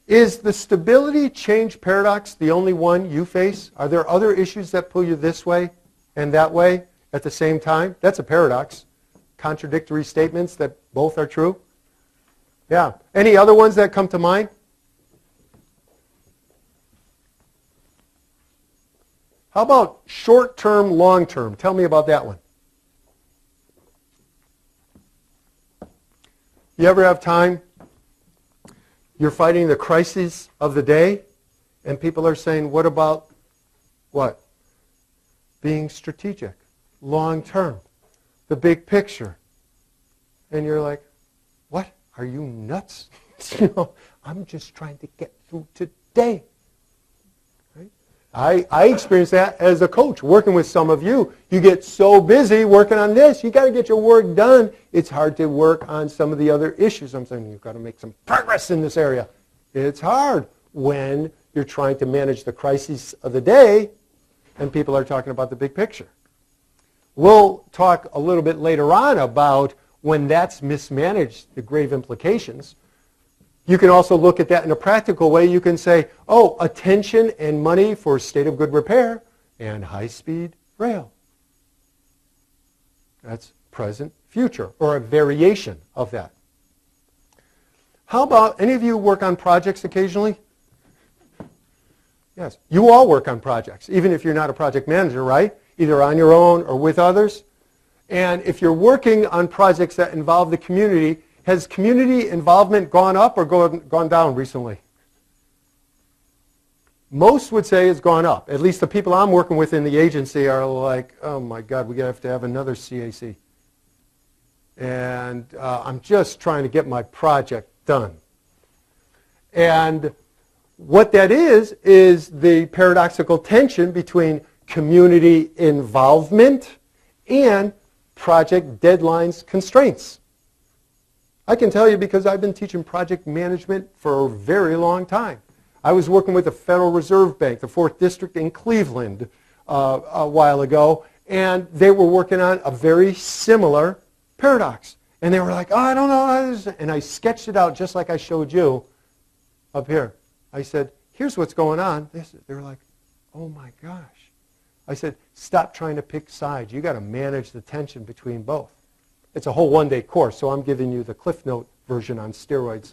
Is the stability change paradox the only one you face? Are there other issues that pull you this way and that way at the same time? That's a paradox. Contradictory statements that both are true. Yeah. Any other ones that come to mind? How about short-term, long-term? Tell me about that one. You ever have time? You're fighting the crises of the day, and people are saying, what about what? Being strategic, long-term, the big picture. And you're like, what? Are you nuts? I'm just trying to get through today. I experienced that as a coach, working with some of you. You get so busy working on this, you got to get your work done. It's hard to work on some of the other issues. I'm saying you've got to make some progress in this area. It's hard when you're trying to manage the crises of the day and people are talking about the big picture. We'll talk a little bit later on about when that's mismanaged, the grave implications. You can also look at that in a practical way. You can say, oh, attention and money for state of good repair and high-speed rail. That's present, future, or a variation of that. How about, any of you work on projects occasionally? Yes. You all work on projects, even if you're not a project manager, right? Either on your own or with others. And if you're working on projects that involve the community, has community involvement gone up or gone down recently? Most would say it's gone up. At least the people I'm working with in the agency are like, oh my God, we're going to have another CAC. And I'm just trying to get my project done. And what that is the paradoxical tension between community involvement and project deadlines constraints. I can tell you because I've been teaching project management for a very long time. I was working with the Federal Reserve Bank, the 4th District in Cleveland a while ago, and they were working on a very similar paradox. And they were like, oh, I don't know. And I sketched it out just like I showed you up here. I said, here's what's going on. They were like, oh my gosh. I said, stop trying to pick sides. You've got to manage the tension between both. It's a whole one-day course, so I'm giving you the Cliff Note version on steroids.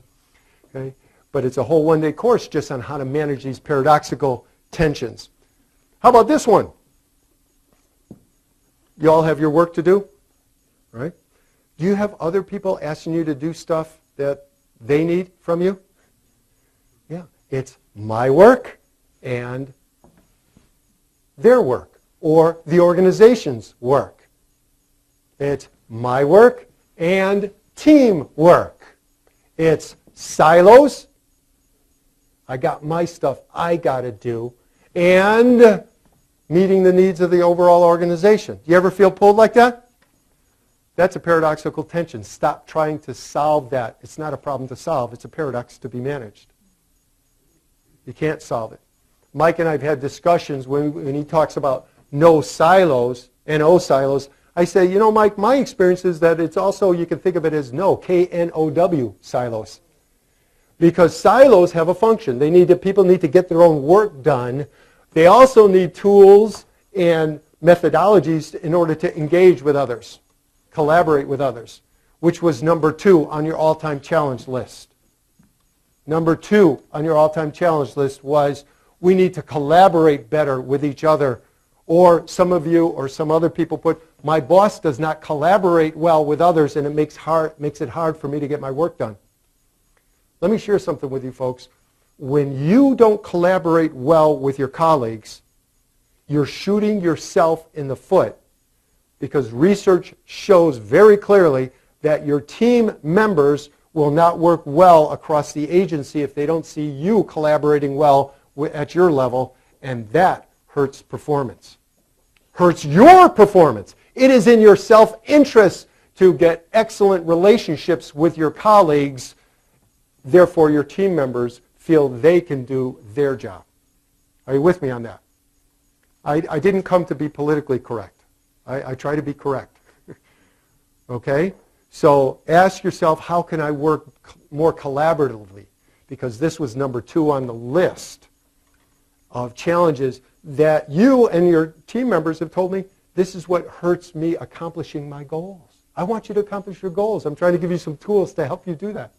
Okay? But it's a whole one-day course just on how to manage these paradoxical tensions. How about this one? You all have your work to do, right? Do you have other people asking you to do stuff that they need from you? Yeah, it's my work and their work, or the organization's work. It's my work and team work. It's silos. I got my stuff I got to do. And meeting the needs of the overall organization. Do you ever feel pulled like that? That's a paradoxical tension. Stop trying to solve that. It's not a problem to solve. It's a paradox to be managed. You can't solve it. Mike and I have had discussions when he talks about no silos, N-O silos. I say, you know, Mike, my experience is that it's also, you can think of it as K-N-O-W silos. Because silos have a function. People need to get their own work done. They also need tools and methodologies in order to engage with others, collaborate with others, which was number 2 on your all-time challenge list. Number 2 on your all-time challenge list was we need to collaborate better with each other. Or some of you or some other people put, my boss does not collaborate well with others and it makes it hard for me to get my work done. Let me share something with you folks. When you don't collaborate well with your colleagues, you're shooting yourself in the foot because research shows very clearly that your team members will not work well across the agency if they don't see you collaborating well at your level, and that hurts performance. Hurts your performance. It is in your self-interest to get excellent relationships with your colleagues. Therefore, your team members feel they can do their job. Are you with me on that? I didn't come to be politically correct. I try to be correct. Okay? So ask yourself, how can I work more collaboratively because this was number 2 on the list of challenges that you and your team members have told me, this is what hurts me accomplishing my goals. I want you to accomplish your goals. I'm trying to give you some tools to help you do that.